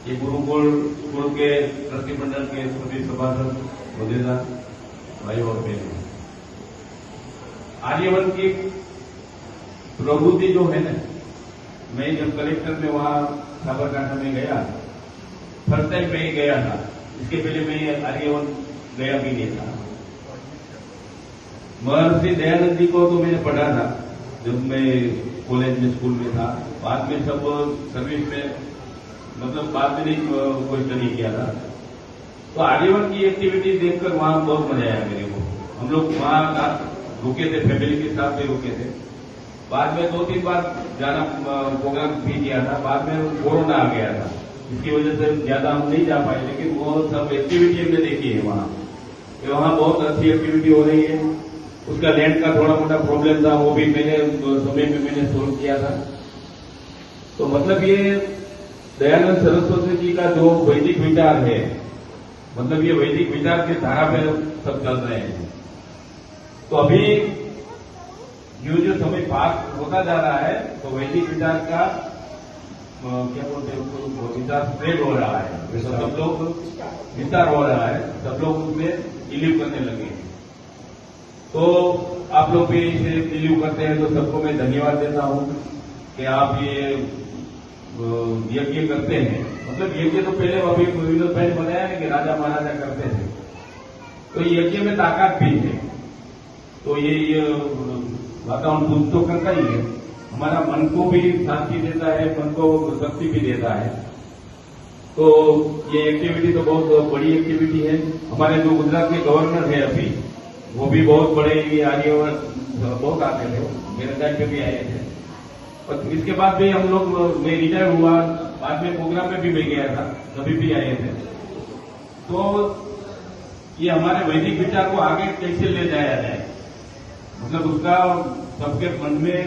ये गुरुकुल स्कूल के प्रतिमंडल के सभी सभासद वगैरह भाई और बहनों, आर्यवन की प्रवृत्ति जो है ना, मैं जब कलेक्टर में वहां साबरकांठा में गया, फर्स्ट टाइम मैं ही गया था, इसके पहले मैं आर्यवन गया भी नहीं था। महर्षि दयानंद जी को तो मैंने पढ़ा था जब मैं कॉलेज में स्कूल में था, बाद में सब सर्विस में, मतलब बाद में नहीं कोई स्टडी किया था। तो आर्यवन की एक्टिविटी देखकर वहां बहुत मजा आया मेरे को। हम लोग वहां रुके थे, फैमिली के साथ भी रुके थे। बाद में 2-3 बार जाना प्रोग्राम भी किया था, बाद में कोरोना आ गया था, इसकी वजह से ज्यादा हम नहीं जा पाए, लेकिन वो सब एक्टिविटी हमने देखी है वहां बहुत अच्छी एक्टिविटी हो रही है। उसका लैंड का थोड़ा मोटा प्रॉब्लम था, वो भी मेरे समय में मैंने सोल्व किया था। तो मतलब ये दयानंद सरस्वती जी का जो वैदिक विचार है, मतलब ये वैदिक विचार की धारा पे सब चल रहे हैं। तो अभी जो समय पास होता जा रहा है, तो वैदिक विचार का क्या बोलते हैं उसको, विचार स्प्रेड हो रहा है, सब लोग विस्तार हो रहा है, सब लोग उसमें बिलीव करने लगे हैं। तो आप लोग भी इसे बिलीव करते हैं, तो सबको मैं धन्यवाद देता हूं कि आप ये यज्ञ करते हैं। मतलब यज्ञ तो पहले अभी विनोद भाई ने बताया है कि राजा महाराजा करते थे, तो यज्ञ में ताकत भी है। तो ये वातावरण पूछ तो करता ही है, हमारा मन को भी शांति देता है, मन को शक्ति भी देता है। तो ये एक्टिविटी तो बहुत बड़ी एक्टिविटी है। हमारे जो गुजरात के गवर्नर है अभी, वो भी बहुत बड़े ये आर्यवन बहुत आते थे, मेरे टाइम पे भी आए थे। और इसके बाद भी हम लोग, मैं रिटायर हुआ, बाद में प्रोग्राम में भी मैं गया था, कभी भी आए थे। तो ये हमारे वैदिक विचार को आगे कैसे ले जाया जाए, मतलब उसका सबके मन में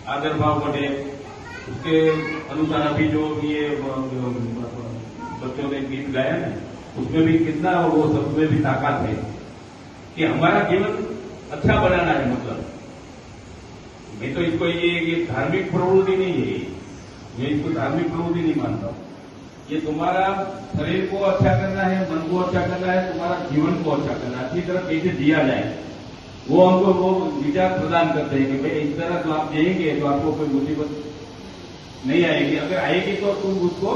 आदर भाव बढ़े, उसके अनुसार अभी जो ये बच्चों ने गीत गाया ना, उसमें भी कितना वो सब में भी ताकत है कि हमारा जीवन अच्छा बनाना है। मतलब मैं तो इसको ये धार्मिक प्रवृत्ति नहीं है, मैं इसको धार्मिक प्रवृत्ति नहीं मानता हूं। ये तुम्हारा शरीर को अच्छा करना है, मन को अच्छा करना है, तुम्हारा जीवन को अच्छा करना है, अच्छी तरह कैसे जिया जाए, वो हमको वो विचार प्रदान करते हैं कि भाई इस तरह तो आप जिएंगे तो आपको कोई मुसीबत नहीं आएगी, अगर आएगी तो तुम उसको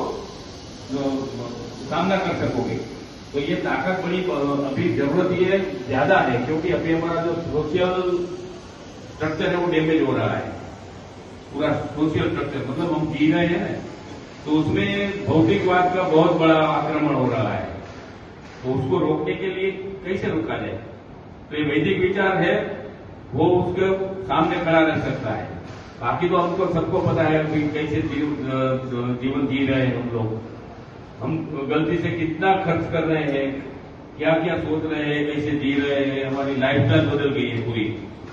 सामना कर सकोगे। तो ये ताकत बड़ी अभी जरूरत ये ज्यादा है, क्योंकि अभी हमारा जो सोशल स्ट्रक्चर है वो डैमेज हो रहा है, पूरा सोशल स्ट्रक्चर, मतलब हम जी रहे हैं तो उसमें भौतिकवाद का बहुत बड़ा आक्रमण हो रहा है। तो उसको रोकने के लिए कैसे रोका जाए, तो ये वैदिक विचार है वो उसके सामने खड़ा रह सकता है। बाकी तो हमको सबको पता है कि कैसे जीवन जी रहे हैं हम लोग, हम गलती से कितना खर्च कर रहे हैं, क्या क्या सोच रहे हैं, कैसे जी रहे हैं, हमारी लाइफस्टाइल बदल गई है पूरी।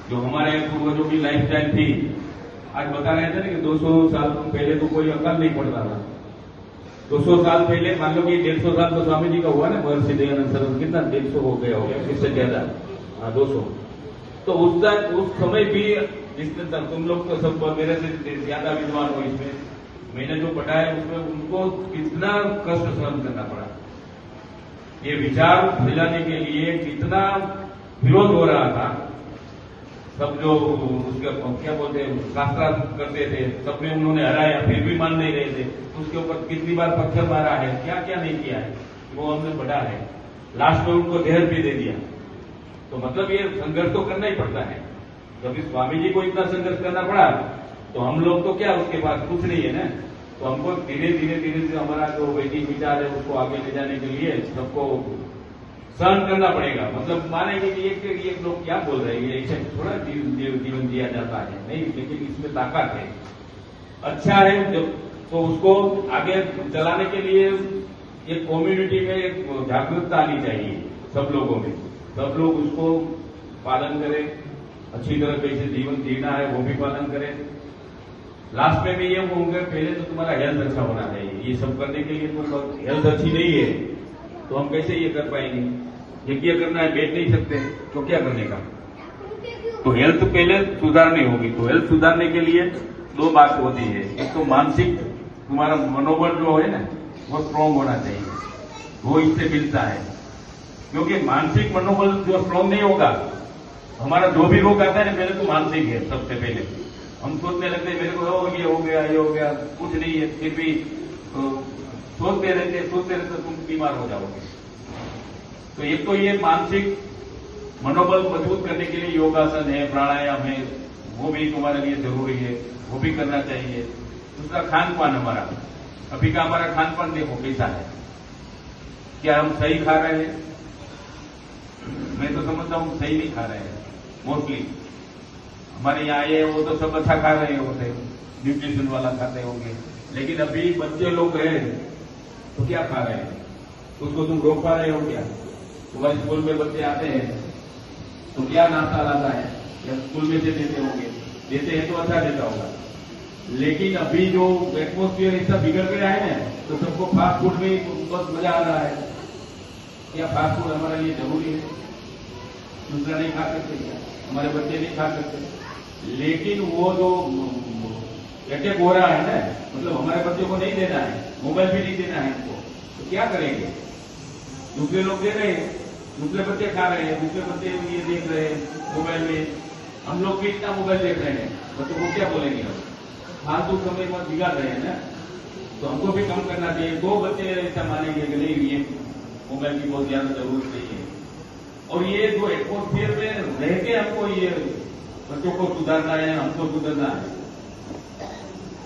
जो हमारे पूर्वजों की लाइफस्टाइल थी, आज बता रहे थे ना कि 200 साल पहले तो कोई अकल नहीं पड़ता था। 200 साल पहले, मान लो कि 150 साल तो स्वामी जी का हुआ ना, महर्षि दयानंद सरस्वती, कितना 150 हो गया होगा, इससे ज्यादा, 200। तो उस समय भी जिसने तुम लोग तो सब मेरे से ज्यादा विद्वान हो इसमें, मैंने जो पढ़ा है उसमें उनको कितना कष्ट सहन करना पड़ा। ये विचार फैलाने के लिए कितना विरोध हो रहा था। सब जो उसका क्या बोलते हैं शास्त्रार्थ करते थे, सब में उन्होंने हराया, फिर भी मान नहीं रहे थे। उसके ऊपर कितनी बार पत्थर मारा है, क्या क्या नहीं किया है, वो हमने पढ़ा है। लास्ट में उनको जहर भी दे दिया। तो मतलब ये संघर्ष तो करना ही पड़ता है। जब इस स्वामी जी को इतना संघर्ष करना पड़ा, तो हम लोग तो क्या, उसके पास कुछ नहीं है ना। तो हमको धीरे धीरे हमारा जो वैदिक विचार है उसको आगे ले जाने के लिए सबको सहन करना पड़ेगा। मतलब मानेंगे कि ये लोग क्या बोल रहे हैं, ऐसे थोड़ा जीवन जिया जाता है, नहीं, लेकिन इसमें ताकत है, अच्छा है। जब तो उसको आगे चलाने के लिए एक कम्युनिटी में एक जागरूकता आनी चाहिए सब लोगों में, सब लोग उसको पालन करें, अच्छी तरह कैसे जीवन जीना है वो भी पालन करें। लास्ट में भी ये होंगे, पहले तो तुम्हारा हेल्थ अच्छा होना चाहिए। ये सब करने के लिए तो हेल्थ अच्छी नहीं है तो हम कैसे ये कर पाएंगे। यज्ञ करना है, बैठ नहीं सकते, तो क्या करने का। तो हेल्थ पहले सुधारनी होगी। तो हेल्थ सुधारने के लिए 2 बात होती है, एक तो मानसिक तुम्हारा मनोबल जो है ना, वो स्ट्रांग होना चाहिए, वो इससे मिलता है। क्योंकि मानसिक मनोबल जो स्ट्रांग नहीं होगा, हमारा जो भी रोग आता है ना, मेरे को मानसिक है सबसे पहले। हम सोचने लगते हैं मेरे को ये हो गया, कुछ नहीं है, फिर भी सोचते रहते तुम बीमार हो जाओगे। तो एक तो ये मानसिक मनोबल मजबूत करने के लिए योगासन है, प्राणायाम है, वो भी तुम्हारे लिए जरूरी है, वो भी करना चाहिए। दूसरा खान पान हमारा, अभी का हमारा खान पान देखो कैसा है, क्या हम सही खा रहे हैं? मैं तो समझता हूं सही नहीं खा रहे हैं मोस्टली। हमारे यहाँ आए वो तो सब अच्छा खा रहे होते, न्यूट्रिशन वाला खाते होंगे, लेकिन अभी बच्चे लोग हैं तो क्या खा रहे हैं? उसको तुम रोक पा रहे हो क्या? तुम्हारे स्कूल में बच्चे आते हैं तो क्या नाश्ता लाता है, या स्कूल में से देते होंगे, देते हैं तो अच्छा देता होगा। लेकिन अभी जो एटमोस्फियर ऐसा बिगड़ गया है ना, तो सबको फास्ट फूड में बहुत मजा आ रहा है। क्या फास्ट फूड हमारे लिए जरूरी है? दूसरा नहीं खा सकते क्या? हमारे बच्चे नहीं खा सकते। लेकिन वो जो अटैक हो रहा है ना, मतलब हमारे बच्चों को नहीं देना है, मोबाइल भी नहीं देना है इनको, तो क्या करेंगे? दूसरे लोग दे रहे हैं, दूसरे बच्चे खा रहे हैं, दूसरे बच्चे ये देख रहे हैं मोबाइल में, हम लोग भी इतना मोबाइल देख रहे हैं, बच्चों को क्या बोलेंगे? हम फालतू समय में बिगाड़ रहे हैं ना, तो हमको भी कम करना चाहिए। दो बच्चे ऐसा मानेंगे कि नहीं ये मोबाइल की बहुत ज्यादा जरूरत नहीं है। और ये जो एटमोस्फियर में रह के हमको ये बच्चों को सुधारना है, हमको सुधरना है।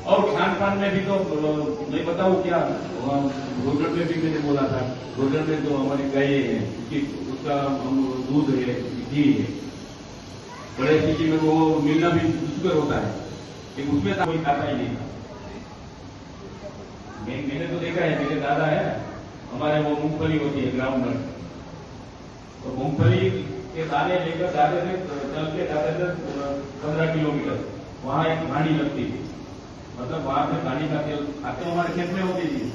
और खान पान में भी तो मैं बताऊं क्या, रोजड़ में भी मैंने बोला था, रोजड़ में जो हमारी गाय है उसका दूध है, घी है, बड़े सिटी में वो मिलना भी दुष्कर होता है, लेकिन उसमें तो कोई खाता ही नहीं था। मैंने तो देखा है, मेरे दादा है, हमारे वो मूंगफली होती है ग्राउंड, तो मूंगफली के दाने लेकर दादे से चल के जाते थे 15 किलोमीटर, वहां एक घानी लगती थी, मतलब वहां से पानी का तेल आते हमारे खेत में होती थी,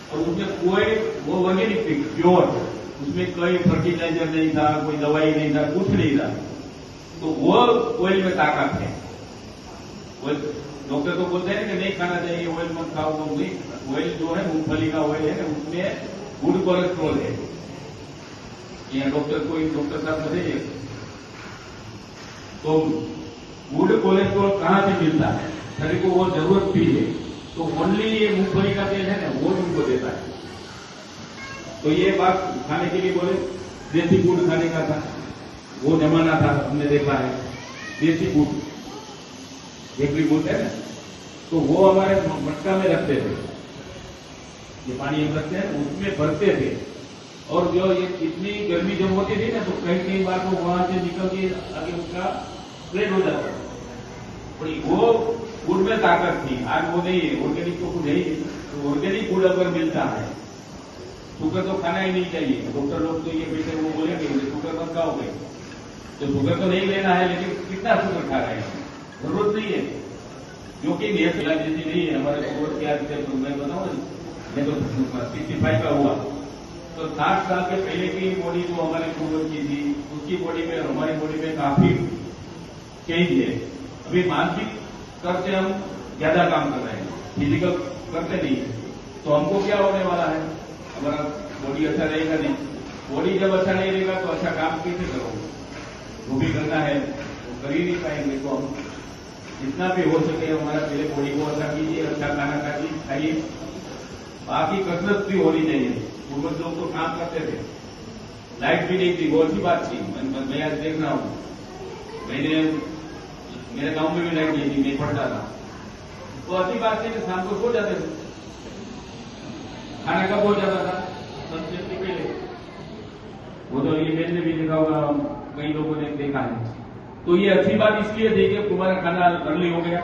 और उसमें कोई वो ऑर्गेनिक थी, प्योर, उसमें कोई फर्टिलाइजर नहीं था, कोई दवाई नहीं था, कुछ नहीं था। तो वो ऑयल में ताकत है। डॉक्टर तो बोलते हैं कि नहीं खाना चाहिए, ऑयल मत खाओ, तो नहीं, ऑयल जो है मूंगफली का ऑयल है, उसमें गुड कोलेस्ट्रॉल है। यहाँ डॉक्टर साहब बताइए, तो गुड कोलेस्ट्रॉल कहां से मिलता है? शरीर को वो जरूरत भी है, तो ओनली ये मूंगफली का तेल है ना, वो उनको देता है। तो ये बात खाने के लिए बोले, देसी फूड खाने का था, वो जमाना था, हमने देखा है। देसी फूड बेकरी बोलते हैं ना, तो वो हमारे मटका में रखते थे, ये पानी हम रखते हैं उसमें भरते थे, और जो ये इतनी गर्मी जब होती थी ना, तो कई बार तो वहां से निकल के आगे उसका स्प्रेड हो जाता था। वो फूड में ताकत थी, आज वो नहीं है, ऑर्गेनिक तो फूड है ही। तो ऑर्गेनिक फूड अगर मिलता है, शुगर तो खाना ही नहीं चाहिए। डॉक्टर लोग तो ये बेटे वो बोलेंगे शुगर मत खाओगे, तो शुगर तो नहीं लेना है, लेकिन कितना शुगर खा रहे हैं, जरूरत नहीं है, क्योंकि ये जैसी नहीं है। हमारे शुगर के आज मैं बताऊँ, मैं तो 65 का हुआ, तो 60 साल के पहले की बॉडी जो हमारे शुगर की थी, उसकी बॉडी में हमारी बॉडी में काफी चेंज है। अभी मानसिक स्तर से हम ज्यादा काम कर रहे हैं, फिजिकल करते नहीं, तो हमको क्या होने वाला है? हमारा बॉडी अच्छा रहेगा नहीं, बॉडी जब अच्छा नहीं रहेगा तो अच्छा काम कैसे करोगे? जो भी करना है वो कर ही नहीं पाएंगे। तो हम जितना भी हो सके हमारा पहले बॉडी को अच्छा कीजिए, अच्छा खाना खाइए, बाकी कसरत भी होनी चाहिए। पूर्वज लोग तो काम करते थे, लाइट भी नहीं थी, बहुत सी बात थी। मैं आज देख रहा हूं, मेरे गांव में भी लाइट नहीं थी, नहीं पड़ता था, तो अच्छी बात थी कि शाम को सो जाते थे, खाना कब हो जाता था? सबसे पहले। वो तो ये मैंने भी देखा होगा, कई लोगों ने देखा है। तो ये अच्छी बात इसलिए थी कि तुम्हारा खाना अर्ली हो गया,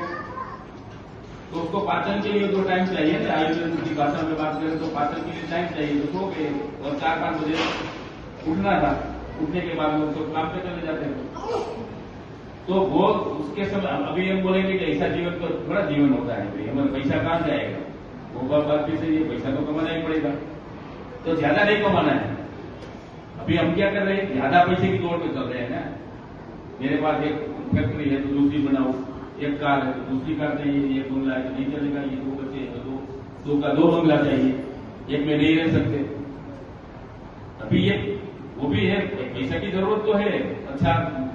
तो उसको पाचन के लिए तो टाइम चाहिए ना। आयुर्वेद की भाषा में बात करें तो पाचन के लिए टाइम चाहिए, तो सो गए और 4-5 बजे उठना था। उठने के बाद लोग तो काम पे चले जाते थे, तो वो उसके समय अभी हम बोलेंगे कि ऐसा जीवन तो बड़ा जीवन होता है, भाई हमारा पैसा कहां जाएगा? वो बात भी सही है, पैसा तो कमाना ही पड़ेगा, तो ज्यादा नहीं कमाना है। अभी हम क्या कर रहे हैं? ज्यादा पैसे की दौड़ में चल रहे हैं ना। मेरे पास एक फैक्ट्री है तो दूसरी बनाओ, एक कार है तो दूसरी कार चाहिए, एक बंगला है तो नहीं चलेगा, ये 2 बच्चे हैं तो 2 का 2 बंगला चाहिए। एक में नहीं रह सकते। अभी ये वो भी है, पैसा की जरूरत तो है, अच्छा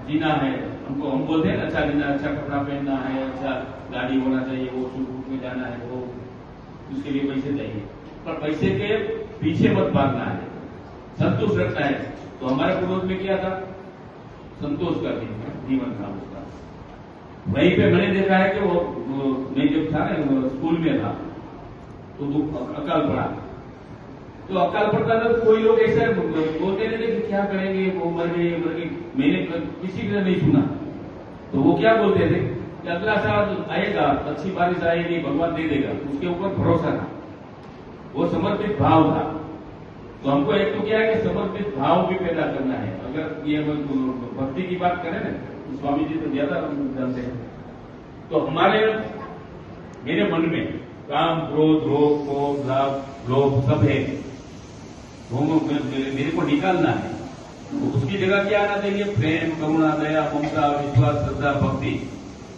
जीना है हमको, हम बोलते हैं ना अच्छा जीना, अच्छा कपड़ा पहनना है, अच्छा गाड़ी होना चाहिए, वो सुख में जाना है, वो उसके लिए पैसे चाहिए, पर पैसे के पीछे मत भागना है, संतोष रखना है। तो हमारे पूर्वज में क्या था, संतोष का जीवन था उसका। वहीं पे मैंने देखा है कि वो मैं जब था ना स्कूल में था तो अकाल पड़ा, तो अकाल पड़ता था तो कोई लोग ऐसा बोलते रहते कि क्या करेंगे, वो मर गए। मैंने किसी ने नहीं सुना, तो वो क्या बोलते थे कि अगला साल आएगा, अच्छी बारिश आएगी, भगवान दे देगा, उसके ऊपर भरोसा था, वो समर्पित भाव था। तो हमको एक तो क्या है कि समर्पित भाव भी पैदा करना है। अगर ये भक्ति की बात करें ना, तो स्वामी जी तो ज्यादा जानते हैं। तो मेरे मन में काम, क्रोध, रोग, कोप, लाभ, लोभ सब है, वो मेरे को निकालना है। तो उसकी जगह क्या आना चाहिए, प्रेम, करुणा, दया, ममता, विश्वास, श्रद्धा, भक्ति।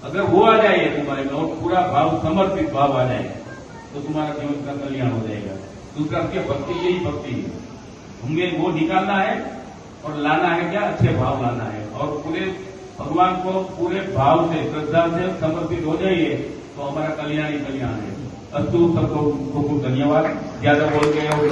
अगर वो आ जाए तुम्हारे में और पूरा भाव, समर्पित भाव आ जाए, तो तुम्हारा जीवन का कल्याण हो जाएगा। दूसरा क्या, भक्ति, यही भक्ति है। हमें वो निकालना है और लाना है क्या, अच्छे भाव लाना है, और पूरे भगवान को पूरे भाव से, श्रद्धा से समर्पित हो जाइए तो हमारा कल्याण ही कल्याण है। अस्तु, सबको खूब धन्यवाद। ज्यादा बोल गए